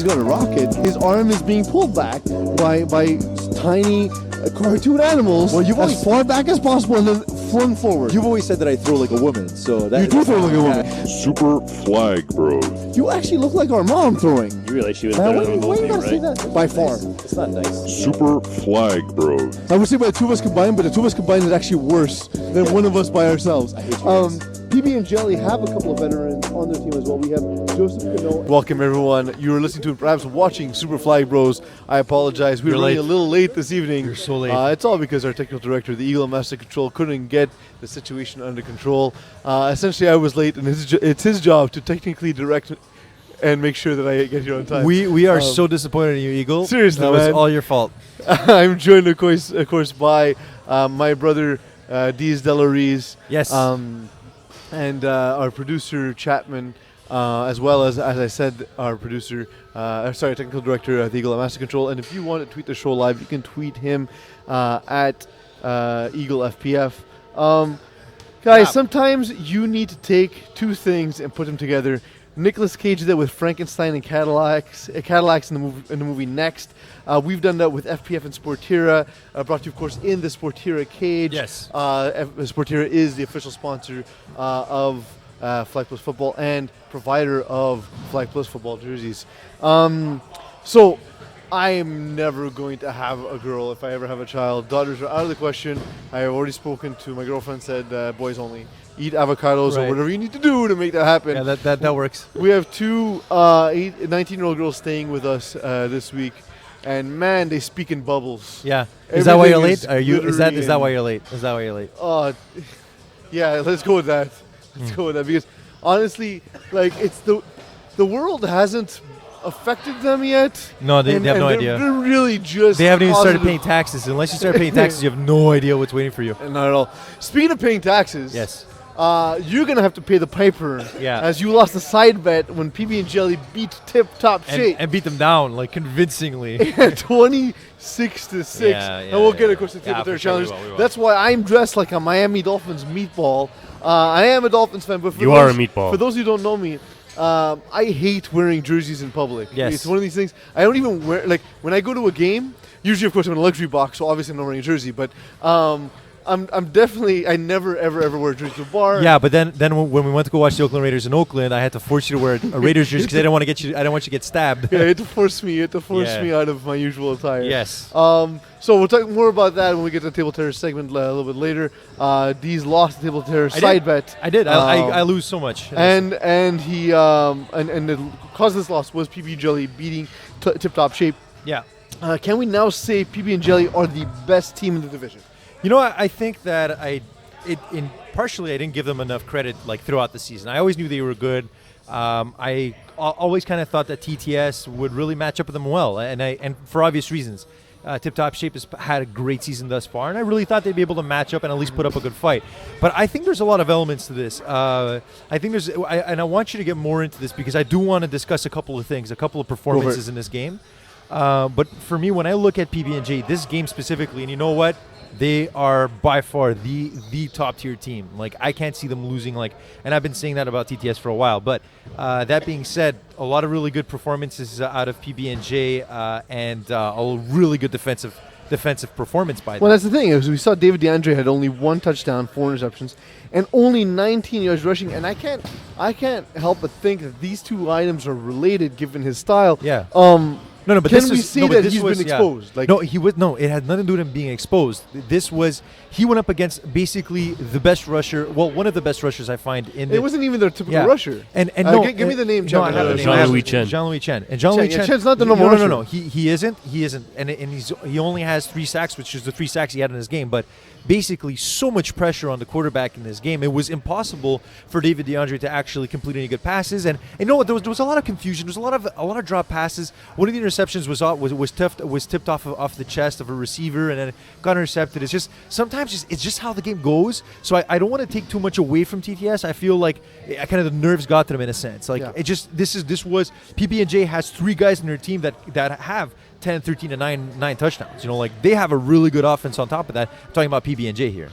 going to rocket, his arm is being pulled back by tiny cartoon animals as far back as possible and then flung forward. You've always said that I throw like a woman, so that You do throw like a woman. Super Flag Bros. You actually look like our mom throwing. You realize she was Man, better than both why of you you, gotta say right? that? By far. it's not nice. Super Flag Bros. I would say by the two of us combined, but the two of us combined is actually worse than one of us by ourselves. PB and Jelly have a couple of veterans on their team as well. We have Joseph Cano. Welcome everyone. You are listening to, perhaps watching Super Flag Bros. I apologize. We were running a little late this evening. You're so late. It's all because our technical director, the Eagle Master Control, couldn't get the situation under control. Essentially, I was late, and it's his job to technically direct and make sure that I get here on time. We are so disappointed in you, Eagle. Seriously, that man. was all your fault. I'm joined, of course, by my brother, Diaz Delariz. Yes. And our producer, Chapman, as well as I said, our producer, technical director, the Eagle Master Control. And if you want to tweet the show live, you can tweet him at Eagle FPF. Guys, sometimes you need to take two things and put them together. Nicolas Cage did that with Frankenstein and Cadillacs in the movie Next. We've done that with FPF and Sportira, brought to you, of course, in the Sportira cage. Yes. Sportira is the official sponsor of Flag Plus Football and provider of Flag Plus Football jerseys. So I am never going to have a girl if I ever have a child. Daughters are out of the question. I have already spoken to my girlfriend, said boys only. Eat avocados or whatever you need to do to make that happen. Yeah, that works. We have two 19-year-old girls staying with us this week, and man, they speak in bubbles. Yeah. Is that why you're Everything late? Are you? Is that glittery why you're late? Is that why you're late? Yeah, let's go with that. Let's go with that because honestly, like it's the world hasn't affected them yet. No, they have no they're- idea. They're really just. They haven't even started positive. paying taxes. Unless you start paying taxes, you have no idea what's waiting for you. Not at all. Speaking of paying taxes, Yes. you're gonna have to pay the piper. Yeah. As you lost a side bet when PB and Jelly beat Tip Top Shape. And beat them down like convincingly. 26-6, and we'll get, of course, the table for challenge. sure, we will. That's why I'm dressed like a Miami Dolphins meatball. I am a Dolphins fan, but You are a meatball. For those who don't know me, I hate wearing jerseys in public. Yes. It's one of these things. I don't even wear, like, when I go to a game, usually, of course, I'm in a luxury box, so obviously I'm not wearing a jersey, but I'm definitely, I never, ever wear a jersey to a bar. Yeah, but then when we went to go watch the Oakland Raiders in Oakland, I had to force you to wear a Raiders jersey because I didn't want to get you. I didn't want you to get stabbed. Yeah, you had to force me Yeah. me out of my usual attire. Yes. So we'll talk more about that when we get to the table terrace segment a little bit later. Dee's lost the table terrace side bet. I did. I lose so much. And he and the cause of this loss was PB Jelly beating Tip Top Shape. Yeah. Can we now say PB and Jelly are the best team in the division? You know, I think that partially I didn't give them enough credit like throughout the season. I always knew they were good. I always kind of thought that TTS would really match up with them well, and for obvious reasons. Tip Top Shape has had a great season thus far, and I really thought they'd be able to match up and at least put up a good fight. But I think there's a lot of elements to this. I think and I want you to get more into this because I do want to discuss a couple of things, a couple of performances in this game. But for me, when I look at PB&J, this game specifically, and you know what? They are by far the top tier team. Like, I can't see them losing. And I've been saying that about TTS for a while. But that being said, a lot of really good performances out of PB&J and a really good defensive performance by them. Well, that's the thing is we saw David DeAndre had only 1 touchdown, 4 interceptions, and only 19 yards rushing. And I can't help but think that these two items are related given his style. Yeah. No, but can we say that he's been exposed? It had nothing to do with him being exposed. He went up against basically the best rusher. Well, one of the best rushers I find in. It wasn't even their typical rusher. And give me the name. No, I have the name. Jean-Louis Chen. Jean-Louis Chen. And Jean-Louis Chen. Chen's not the normal rusher. No. He isn't. And he only has 3 sacks, which is the 3 sacks he had in his game. But basically, so much pressure on the quarterback in this game, it was impossible for David DeAndre to actually complete any good passes. And you know what? There was a lot of confusion. There was a lot of drop passes. One of the interceptions was tipped off the chest of a receiver and then got intercepted. It's just sometimes it's just how the game goes. So I don't want to take too much away from TTS. I feel like kind of the nerves got to them in a sense. This was PB&J has 3 guys in their team that have 10, 13, and 9 touchdowns. You know, like they have a really good offense on top of that. I'm talking about PB&J here.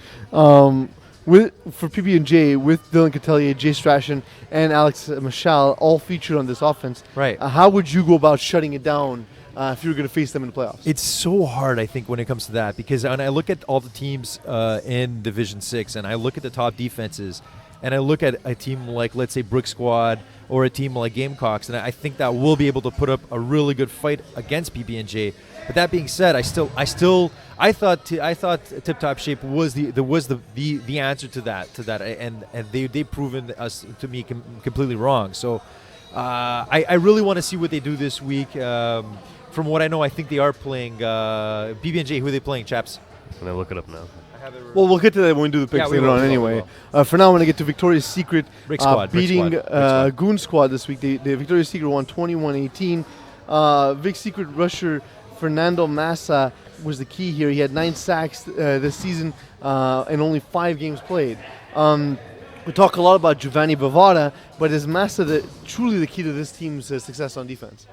for PB&J with Dylan Catelier, Jay Strachan, and Alex Michal all featured on this offense. Right. How would you go about shutting it down if you were going to face them in the playoffs? It's so hard, I think, when it comes to that, because when I look at all the teams in Division 6 and I look at the top defenses and I look at a team like, let's say, Brook Squad or a team like Gamecocks, and I think that we'll be able to put up a really good fight against PB&J. But that being said, I thought Tip Top Shape was the answer to that, and they've proven us to me completely wrong. So I really want to see what they do this week. From what I know, I think they are playing PB&J. Who are they playing, chaps? I'm gonna look it up now. Well, we'll get to that when we do the picks we later will, on we will, anyway. we will. For now, I want to get to Victoria's Secret Brick Squad, beating Brick Squad. Goon Squad this week. The Victoria's Secret won 21-18. Vic Secret rusher Fernando Massa was the key here. He had 9 sacks this season and only 5 games played. We talk a lot about Giovanni Bavada, but is Massa truly the key to this team's success on defense?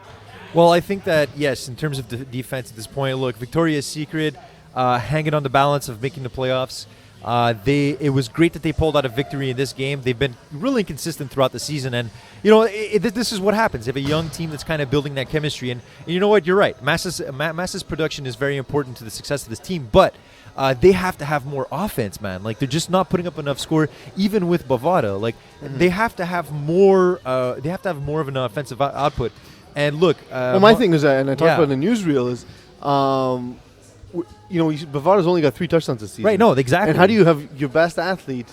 Well, I think that, yes, in terms of defense at this point, look, Victoria's Secret hanging on the balance of making the playoffs. It was great that they pulled out a victory in this game. They've been really consistent throughout the season, and this is what happens. You have a young team that's kind of building that chemistry, and you know what? You're right. Massa's production is very important to the success of this team, but they have to have more offense, man. Like, they're just not putting up enough score, even with Bavada. Like, they have to have more. They have to have more of an offensive output. And look, my thing is, and I talked about in the newsreel, is Bavada's only got 3 touchdowns this season. Right, no, exactly. And how do you have your best athlete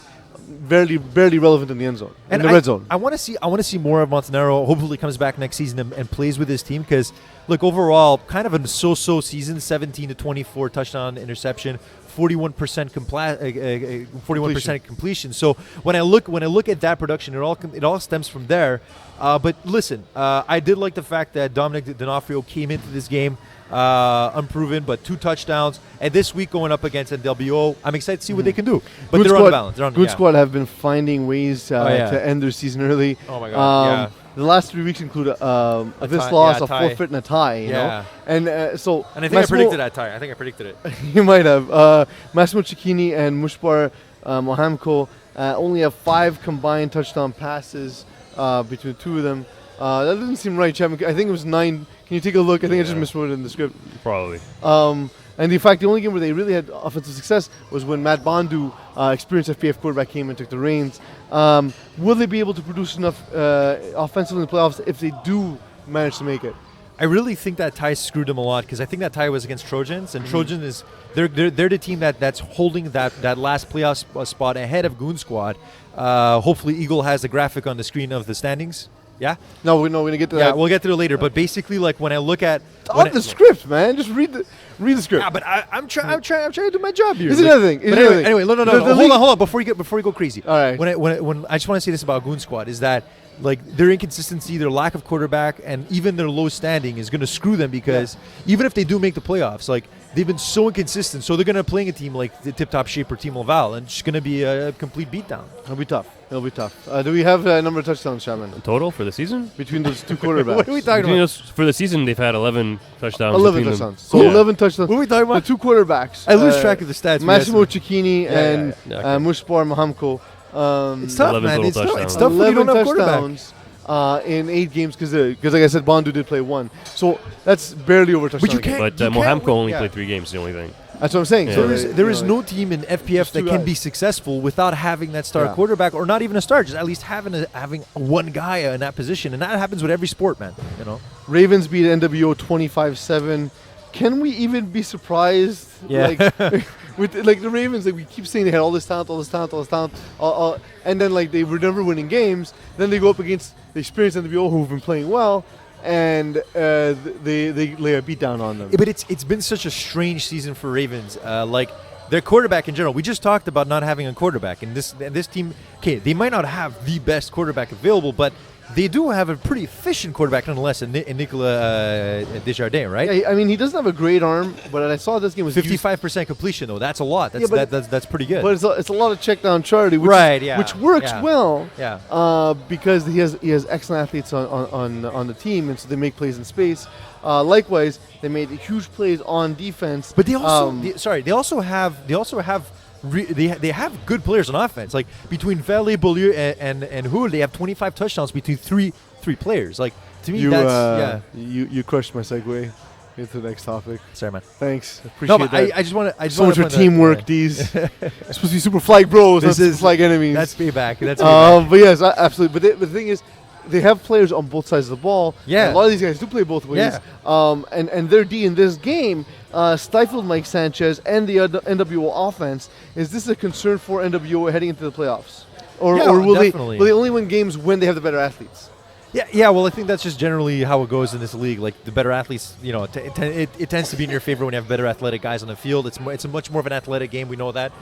barely relevant in the end zone, in the red zone? I want to see more of Montanaro. Hopefully comes back next season and plays with his team, because look, overall, kind of a so-so season, 17-24 touchdown interception, 41% 41% completion. So when I look at that production, it all stems from there. But listen, I did like the fact that Dominic D'Onofrio came into this game unproven, but 2 touchdowns. And this week going up against NWO, I'm excited to see what they can do. But they're on the balance. Good Squad have been finding ways to end their season early. Oh my God! The last 3 weeks include this loss, a forfeit, and a tie. You know? And I think I predicted that tie. I think I predicted it. You might have. Massimo Cecchini and Mushbar Mohamko only have 5 combined touchdown passes between the 2 of them. That doesn't seem right, Chapman. I think it was 9. Can you take a look? I think I just miswrote it in the script. Probably. And in fact, the only game where they really had offensive success was when Matt Bondu, experienced FPF quarterback, came and took the reins. Will they be able to produce enough offensively in the playoffs if they do manage to make it? I really think that tie screwed them a lot, because I think that tie was against Trojans, and Trojan is they're the team that's holding that last playoff spot ahead of Goon Squad. Hopefully, Eagle has the graphic on the screen of the standings. Yeah. No, we're going to get to that. Yeah, we'll get to it later. But basically, like, when I look at the script, man, just read the script. Yeah, but I'm trying to do my job here. Is another thing. Anyway, no. Hold on. Before you go crazy. All right. When I just want to say this about Goon Squad is that, like, their inconsistency, their lack of quarterback, and even their low standing is going to screw them, because even if they do make the playoffs, like, they've been so inconsistent. So they're going to playing a team like the Tip Top Shape or Team Laval, and it's just going to be a complete beatdown. It'll be tough. Do we have a number of touchdowns, Shaman? Total for the season? Between those 2 quarterbacks. What are we talking about? For the season, they've had 11 touchdowns. 11 touchdowns. So 11 touchdowns. What are we talking about? The 2 quarterbacks. I lose track of the stats. Massimo Cecchini and okay. Mushbar Mohamko. It's tough, man. It's tough when you 11 don't have quarterback. touchdowns in 8 games, because like I said, Bondu did play 1. So that's barely over touchdown. But you can't. But Mohamko only played 3 games. The only thing. That's what I'm saying. Yeah. So there is no team in FPF that can be successful without having that star quarterback, or not even a star, just at least having one guy in that position, and that happens with every sport, man. You know. Ravens beat NWO 25-7. Can we even be surprised? Yeah. With the Ravens, like, we keep saying they had all this talent, and then, like, they were never winning games. Then they go up against the experienced NWO who've been playing well, and they lay a beat down on them. But it's been such a strange season for Ravens. Like, their quarterback in general. We just talked about not having a quarterback, and this team. Okay, they might not have the best quarterback available, but they do have a pretty efficient quarterback nonetheless, in Nicolas Desjardins, right? Yeah, I mean, he doesn't have a great arm, but I saw this game was 55% completion, though. That's a lot. That's pretty good. But it's a lot of check down Charlie, which which works well. Yeah. Because he has excellent athletes on the team, and so they make plays in space. Likewise, they made huge plays on defense. But they also they also have they have good players on offense. Like between Valley, Beaulieu, and Hood, they have 25 touchdowns between three players. Like to me, that's you crushed my segue into the next topic. Sorry, man. Thanks, appreciate No, but that. I just want to. So much for teamwork, these. It's supposed to be super flag bros. This This is- is flag enemies. That's payback. That's payback. But yes, absolutely. But the thing is, they have players on both sides of the ball. Yeah. And a lot of these guys do play both ways. Yeah. And their D in this game stifled Mike Sanchez and the NWO offense. Is this a concern for NWO heading into the playoffs? Or will definitely. they only win games when they have the better athletes? Yeah. Well, I think that's just generally how it goes in this league. Like the better athletes, it tends to be in your favor when you have better athletic guys on the field. It's a much more of an athletic game. We know that.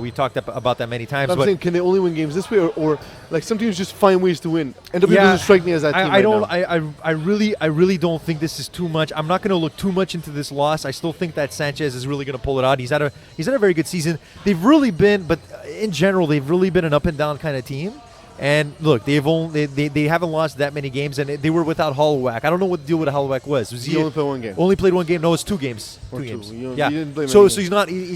We talked about that many times. I'm saying, can they only win games this way, or like some teams just find ways to win? NWO doesn't strike me as that team. I don't. Now. I really don't think this is too much. I'm not going to look too much into this loss. I still think that Sanchez is really going to pull it out. He's had a very good season. They've really been, but in general, they've really been an up and down kind of team. And look, they haven't lost that many games, and they were without Holloway. I don't know what the deal with Holloway was. He only played one game. Only played one game. No, it's 2 games. Or 2 two. games. You Yeah. didn't blame So him. he's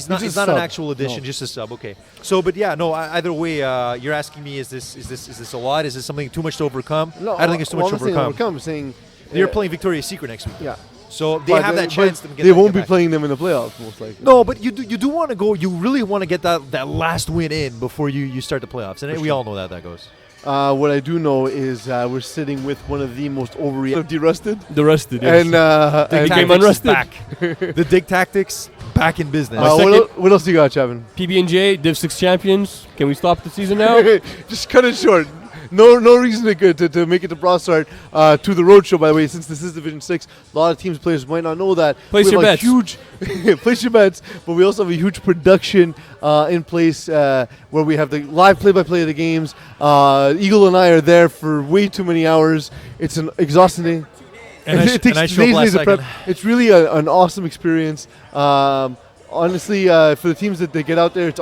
not just an a actual sub. addition, No. just a sub. Okay. So, but yeah, no. Either way, you're asking me, is this a lot? Is this something too much to overcome? No, I don't think it's too much to overcome. I'm saying They're playing Victoria's Secret next week. Yeah. So they But have that chance to get. They that won't be back. playing them in the playoffs, most likely. No, but you do want to go. You really want to get that last win in before you start the playoffs, and we all know that goes. What I do know is we're sitting with one of the most overreactive de-rusted. The rusted. Yes. And Dig Tactics game is unrusted. back. The dig tactics back in business. what else you got, Chapman? PB&J Div 6 champions. Can we stop the season now? Just cut it short. No reason to make it to Broadside to the road show. By the way, since this is Division 6, a lot of teams players might not know that. Place We your have a bets. Huge place your bets, but we also have a huge production in place where we have the live play-by-play of the games. Eagle and I are there for way too many hours. It's an exhausting day. And I it takes and I show up days last of prep. second. It's really an awesome experience. Honestly, for the teams that they get out there, it's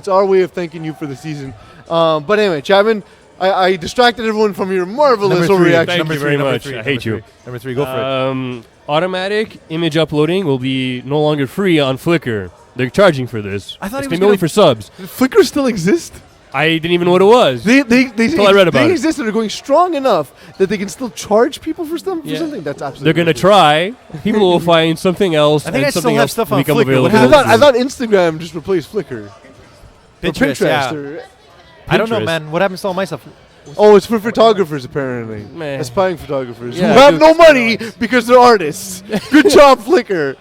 our way of thanking you for the season. But anyway, Chapman, I distracted everyone from your marvelous Number three. overreaction. Thank you very much. I hate you. Number 3, go for it. Automatic image uploading will be no longer free on Flickr. They're charging for this. I thought it's he was gonna be only gonna- for subs. Flickr still exists. I didn't even know what it was. They Until I read about they it. exist and are going strong enough that they can still charge people for Yeah. something. That's absolutely. They're gonna ridiculous. try. People will find something else. I think and I still something have else stuff will on become Flickr. available. What I thought Instagram just replaced Flickr. Or Pinterest, yeah. or- I don't know, Pinterest. man. What happens to all my stuff? Oh, it's for photographers apparently. Meh. Aspiring photographers Yeah, who have dude, no it's money because they're artists. Good job, Flickr.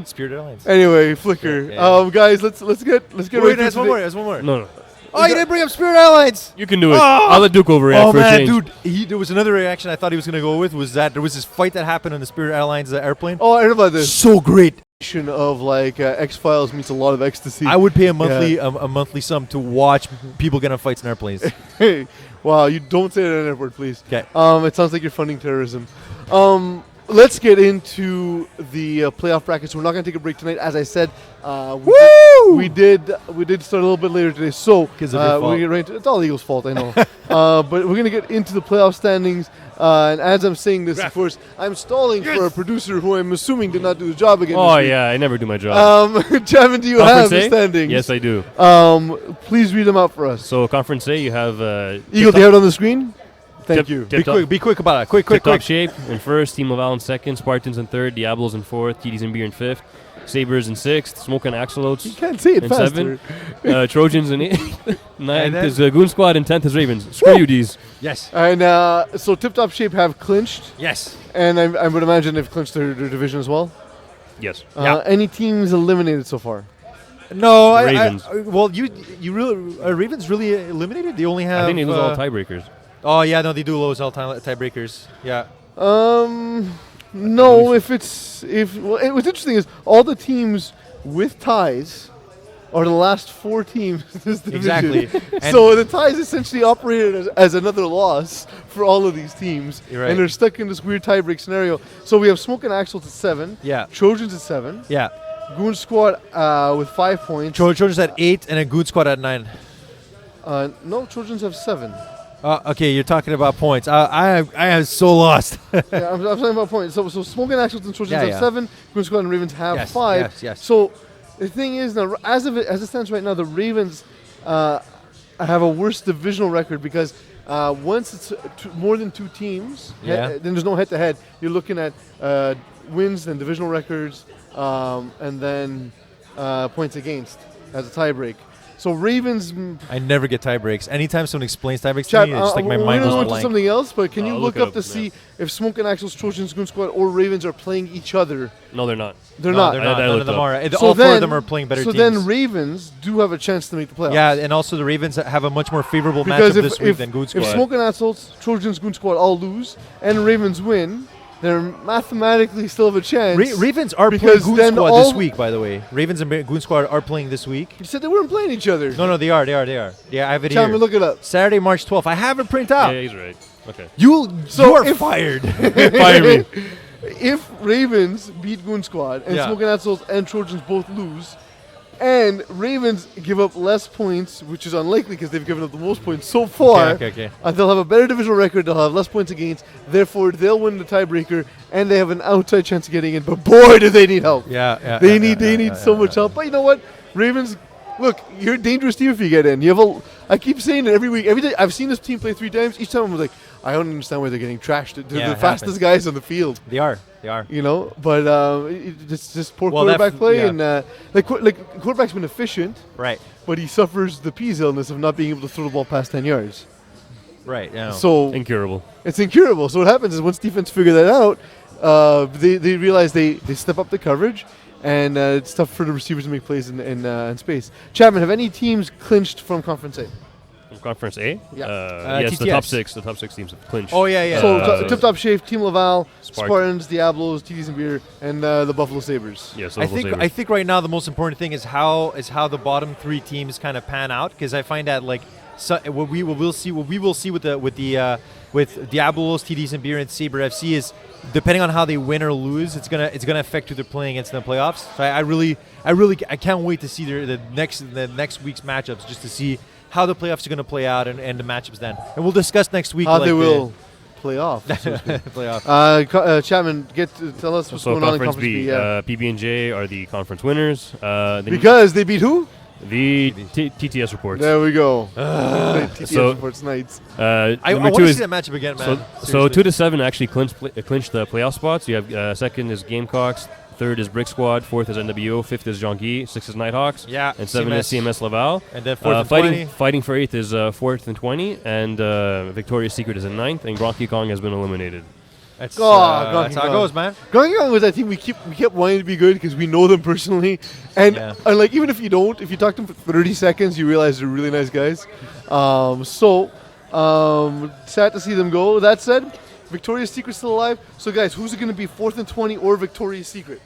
Spirit Airlines. Anyway, Flickr. Yeah. Guys, let's get right Wait, to there's one today. more. There's one more. No. Oh, you didn't bring up Spirit Airlines. You can do it. Oh! I'll let Duke overreact Oh for a man, change. dude, there was another reaction I thought he was going to go with was that there was this fight that happened on the Spirit Airlines airplane. Oh, I heard about this. So great. Of like X-Files meets a lot of ecstasy. I would pay a monthly sum to watch people get in fights in airplanes. Hey, wow, you don't say that in an airport, please. 'Kay. It sounds like you're funding terrorism. Let's get into the playoff brackets. We're not going to take a break tonight, as I said. We did start a little bit later today, so 'Cause of your fault. we get right into, it's all Eagles' fault, I know. But we're going to get into the playoff standings. And as I'm saying this, of course, I'm stalling for a producer who I'm assuming did not do the job again. Oh this week. yeah, I never do my job. Javin, do you have Conference the A? standings? Yes, I do. Please read them out for us. So Conference A, you have Eagle, do you have it on the screen? Thank you. Be quick about it. Quick. Tip-top shape in first, Team Laval in second, Spartans in third, Diablos in fourth, TDs and Beer in fifth, Sabres in sixth, Smoke and You Axolotes can't say it in faster. seven, Trojans in eighth, ninth then- is Goon Squad, and 10th is Ravens. Screw you, D's. Yes. And so Tip Top Shape have clinched, Yes. and I would imagine they've clinched their division as well. Yes. Yeah. Any teams eliminated so far? No, Ravens. well, you really Ravens really eliminated. They only have. I think they lose all tiebreakers. Oh yeah, no, they do lose all tiebreakers. Yeah. No. What's interesting is all the teams with ties are the last 4 teams in this division. Exactly. And- So the ties essentially operated as another loss for all of these teams, You're right. and they're stuck in this weird tiebreak scenario. So we have Smoke and Axel at 7, Yeah. Trojans at 7, Yeah. Goon Squad with 5 points. Trojans at 8 and a Good Squad at 9. No, Trojans have 7. Okay, you're talking about points. I am so lost. Yeah, I'm talking about points. So Smoke and Axel and Trojans Yeah, have yeah. 7, Goon Squad and Ravens have Yes, 5. yes. So The thing is, now, as it stands right now, the Ravens have a worse divisional record because once it's more than two teams, then there's no head-to-head. You're looking at wins, then divisional records, and then points against as a tiebreak. So Ravens. I never get tie breaks. Anytime someone explains tie breaks to Chat, me, it's just like my we're mind gonna goes go into blank. something else, but can you I'll look look it up to up, see if Smoke and Axel's Trojans, Goon Squad, or Ravens are playing each other? No, they're not. They're No, not. they're not. I None of looked them up. are. So All four then- of them are playing better so teams. then Ravens do have a chance to make the playoffs. Yeah, and also the Ravens have a much more favorable Because matchup this week than Goon if Squad. Smoke and Axel's Trojans, Goon Squad all lose and Ravens win, they're mathematically still have a chance. Ravens are playing because Goon then Squad this all- week, by the way. Ravens and Goon Squad are playing this week. You said they weren't playing each other. No, they are. Yeah, I have it Chapman, here. look it up. Saturday, March 12th. I have it printed out. Yeah, he's right. Okay. You are if- fired. Fire me. If Ravens beat Goon Squad and Yeah. Smoke and Axel's and Trojans both lose, and Ravens give up less points, which is unlikely because they've given up the most points so far, Okay. they'll have a better divisional record, they'll have less points against, therefore they'll win the tiebreaker, and they have an outside chance of getting in. But boy, do they need help. They need so much help. But you know what? Ravens, look, you're a dangerous team if you get in. I keep saying it every week. Every day I've seen this team play 3 times. Each time I was like, I don't understand why they're getting trashed. They're Yeah, the it fastest happens. guys on the field. They are. You know, but it's just poor Well, quarterback that- play, yeah. and like quarterback's been efficient, Right. but he suffers the P's illness of not being able to throw the ball past 10 yards. Right. Yeah. So Incurable. it's incurable. So what happens is once defense figure that out, they realize they step up the coverage, and it's tough for the receivers to make plays in space. Chapman, have any teams clinched from Conference A? From Conference A? Yeah. Yes, the TTS. top six. The top 6 teams have clinched. Oh, yeah. So Tip Top Shave, Team Laval, Spartans. Spartans, Diablos, TDs and Beer, and the Buffalo Sabres. Yes, I think right now the most important thing is how the bottom 3 teams kind of pan out, because I find that what we will see with Diablos, TDs and Beer, and Sabre FC is depending on how they win or lose, it's gonna affect who they're playing against in the playoffs. So I can't wait to see the next week's matchups, just to see how the playoffs are going to play out and the matchups then. And we'll discuss next week How they will play off. so to speak. playoff. Chapman, tell us what's So going on in Conference Conference B, B. Yeah. PB&J are the conference winners. Then Because they beat who? the TTS reports. There we go. TTS So- reports Knights. I number want 2 to is see that matchup again, man. so 2-7 actually clinched the playoff spots. You have second is Gamecocks, third is Brick Squad, fourth is NWO, fifth is Jean-Guy, sixth is Nighthawks, Yeah, and 7 is CMS Laval. And then 4th and 20. Fighting for 8th is 4th and 20, and Victoria's Secret is in 9th, and Gronky Kong has been eliminated. That's, Oh, that's how it goes, man. Going on with that team, we kept wanting to be good because we know them personally, and Yeah. like even if you don't, if you talk to them for 30 seconds, you realize they're really nice guys. Sad to see them go. That said, Victoria's Secret's still alive. So guys, who's it going to be, 4th and 20 or Victoria's Secret?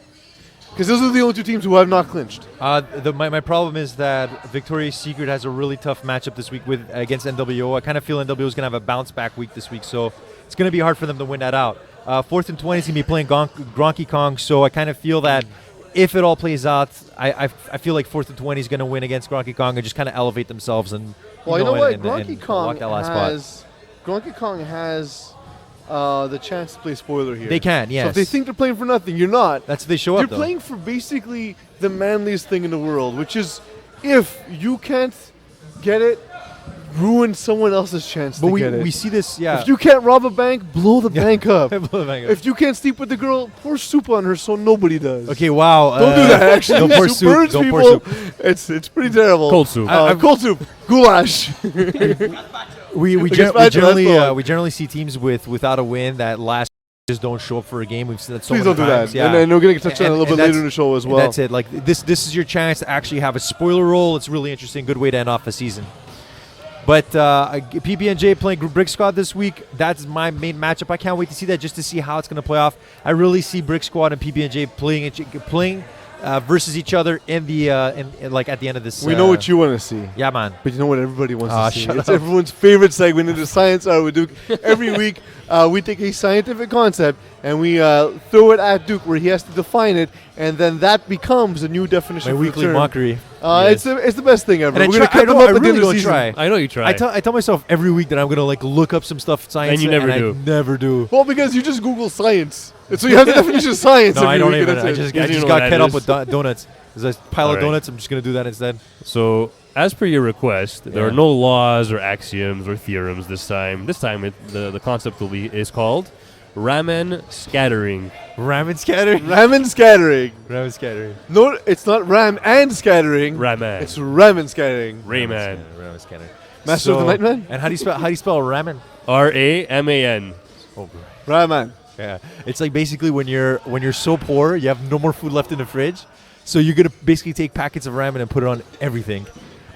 Because those are the only 2 teams who have not clinched. My problem is that Victoria's Secret has a really tough matchup this week against NWO. I kind of feel NWO is going to have a bounce back week this week, so it's going to be hard for them to win that out. 4th and 20 is going to be playing Gronky Kong, so I kind of feel that if it all plays out, I feel like 4th and 20 is going to win against Gronky Kong and just kind of elevate themselves and Well, you know what? and Gronky lock that last spot. Gronky Kong has the chance to play spoiler here. They can, So yes. if they think they're playing for nothing, you're not. That's if they show You're up, though. playing for basically the manliest thing in the world, which is if you can't get it, ruin someone else's chance But to get it. we see this, yeah. If you can't rob a bank, blow the bank up. If you can't sleep with the girl, pour soup on her so nobody does. Okay, wow. Don't do that. Actually, Don't pour soup soup. burns Don't pour people. soup. It's pretty terrible. Cold soup. Cold soup. Goulash. We Against Badger, that's the one. generally see teams without a win that last just don't show up for a game. We've seen that so Please many don't do times. that. Yeah. And we're going to touch on it a little bit that's- later in the show as and well. that's it. Like this is your chance to actually have a spoiler roll. It's really interesting. Good way to end off the season. But PB&J playing Brick Squad this week. That's my main matchup. I can't wait to see that, just to see how it's going to play off. I really see Brick Squad and PB&J playing versus each other in the like at the end of this. We know what you want to see. Yeah, man. But you know what everybody wants Ah, to see? shut It's up. everyone's favorite segment into Science Hour with Duke. Every week, we take a scientific concept and we throw it at Duke where he has to define it, and then that becomes a new definition My for the weekly term. mockery. It's the best thing ever. And We're gonna cut them I up at the really end of the don't season. try. I know you try. I tell myself every week that I'm gonna like look up some stuff science, And you never do. I never do. Well, because you just Google science, and so you have the definition of science. No, every I don't week, and even. that's I it. just, You I don't just know got what fed that up is? with donuts. There's a pile of Alright. donuts. I'm just gonna do that instead. So, as per your request, there Yeah. are no laws or axioms or theorems this time. This time, the concept is called Raman scattering. Ramen scattering. Ramen scattering. Ramen scattering. No, it's not ram and scattering. Raman. It's ramen scattering. Rayman. Ramen scattering. Master of the Nightman? And how do you spell ramen? RAMAN. Oh, Ramen. yeah. It's like basically when you're so poor, you have no more food left in the fridge, so you're gonna basically take packets of ramen and put it on everything,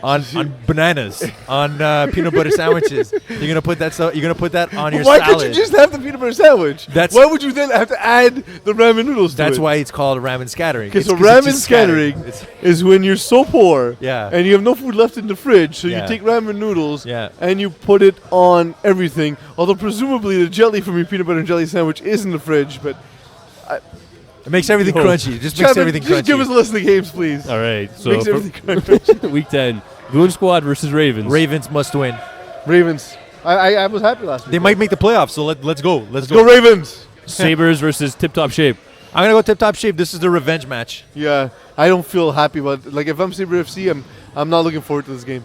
on bananas, on peanut butter sandwiches. You're gonna put that on your Why salad. could you just have the peanut butter sandwich? Why would you then have to add the ramen noodles to That's it? why it's called ramen scattering. Okay, It's so 'cause it's ramen just scattering. scattering It's- is when you're so poor Yeah. and you have no food left in the fridge, so Yeah. you take ramen noodles Yeah. and you put it on everything. Although presumably the jelly from your peanut butter and jelly sandwich is in the fridge, but It makes everything Oh. crunchy. It just makes Chapman, everything just crunchy. give us a list of the games, please. All right. So, Makes for everything crunchy. week 10, Goon Squad versus Ravens. Ravens must win. Ravens. I was happy last week. They might make the playoffs, so let's go. Let's Go Ravens. Sabres versus Tip Top Shape. I'm gonna go tip top shape. This is the revenge match. Yeah, I don't feel happy about it. Like if I'm Sabre FC, I'm not looking forward to this game.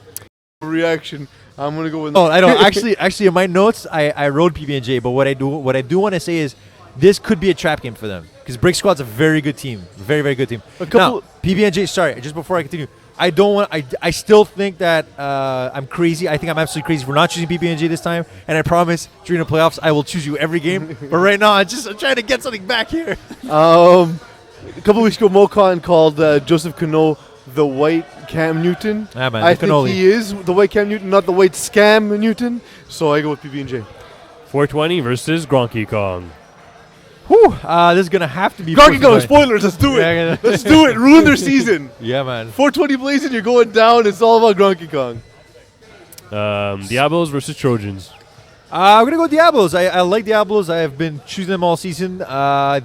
Reaction. I'm gonna go with. Oh, I don't actually in my notes I wrote PB&J, but what I do want to say is this could be a trap game for them because Brick Squad's a very good team, very good team. A couple- Now, PB&J, sorry, just before I continue, I don't want. I still think that I'm crazy. I think I'm absolutely crazy for not choosing PB&J this time. And I promise during the playoffs I will choose you every game. But right now I'm trying to get something back here. A couple weeks ago, Mocon called Joseph Cano the white Cam Newton. Yeah, man, I the think cannoli. he is the white Cam Newton, not the white scam Newton. So I go with PB&J. 420 versus Gronky Kong. Whew, this is gonna have to be. Gronky Kong, 4-5. spoilers. Let's do it. Yeah, Let's do it. Ruin their season. Yeah, man. 420 blazing. You're going down. It's all about Gronky Kong. Diablos versus Trojans. I'm gonna go Diablos. I like Diablos. I have been choosing them all season.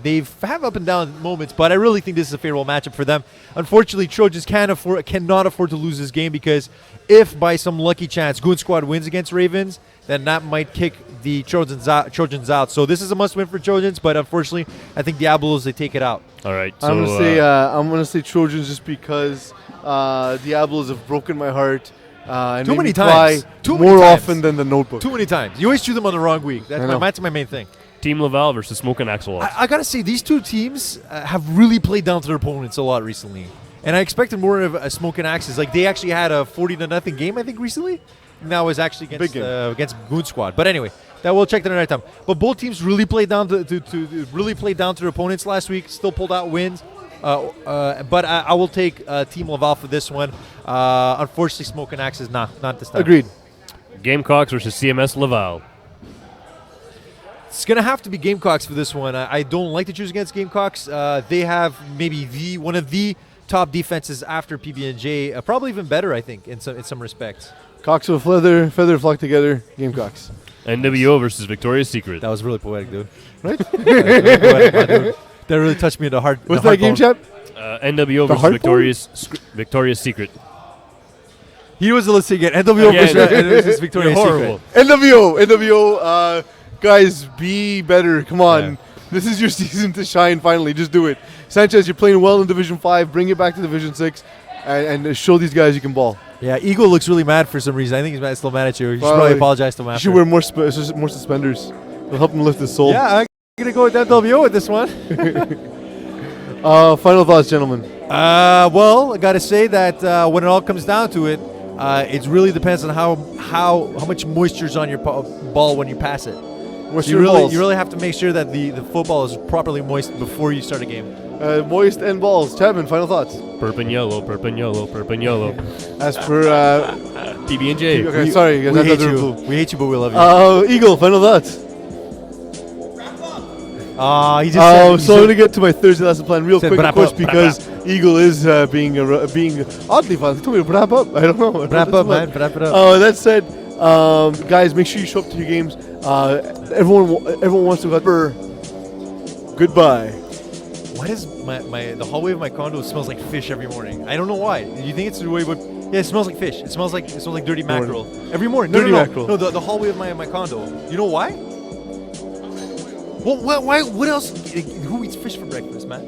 They've have up and down moments, but I really think this is a favorable matchup for them. Unfortunately, Trojans cannot afford to lose this game because if by some lucky chance Goon Squad wins against Ravens, then that might kick the Trojans out. So this is a must-win for Trojans, but unfortunately, I think Diablos they take it out. All right. So, I'm gonna say Trojans just because Diablos have broken my heart. And Too made many me times. cry Too many more times. often than the Notebook. Too many times. You always choose them on the wrong week. I know. That's my main thing. Team Laval versus Smoke and Axolotl. I gotta say, these two teams have really played down to their opponents a lot recently, and I expected more of a Smoke and Axes. Like they actually had a 40-0 game, I think, recently. And that was actually Big game. against Goon Squad. But anyway, that we'll check that another time. But both teams really played down to their opponents last week. Still pulled out wins. But I will take Team Laval for this one. Unfortunately, Smoke and Axes not this time. Agreed. Gamecocks versus CMS Laval. It's gonna have to be Gamecocks for this one. I don't like to choose against Gamecocks. They have maybe one of the top defenses after PB&J, probably even better, I think, in some respects. Cocks with feather flock together. Gamecocks. NWO versus Victoria's Secret. That was really poetic, dude. Right? That really touched me in the heart. What's the that game, heart bone. chap? NWO The versus heart Victoria's Secret. He was the list again. NWO Again. versus Victoria's You're Secret. horrible. NWO. Guys, be better. Come on. Yeah. This is your season to shine finally. Just do it. Sanchez, you're playing well in Division 5. Bring it back to Division 6 and show these guys you can ball. Yeah, Eagle looks really mad for some reason. I think he's still mad at you. You should Well, probably apologize to him You after. should wear more suspenders. It'll help him lift his soul. Yeah, I'm going to go with NWO with this one. Final thoughts, gentlemen. Well, I got to say that when it all comes down to it, it really depends on how much moisture's on your ball when you pass it. What's You your balls? really have to make sure that the football is properly moist before you start a game. Moist and balls. Chapman, final thoughts. Purple and yellow, purple and yellow, purple and yellow. As per PB&J. okay, sorry, guys, We that's hate other you. blue. We hate you, but we love you. Eagle, final thoughts. He just So said, I'm gonna get to my Thursday lesson plan real Said quick, of wrap course, up, because Eagle is being oddly fun. He told me to wrap up. I don't know. wrap up, man. Wrap it up. That said, guys, make sure you show up to your games. Everyone wants to go. Goodbye. why does the hallway of my condo smells like fish every morning? I don't know why. Do you think it's the way? But yeah, it smells like fish. It smells like dirty mackerel every morning. Dirty no, mackerel. No, the hallway of my condo. You know why? Well, why? What else? Who eats fish for breakfast, man?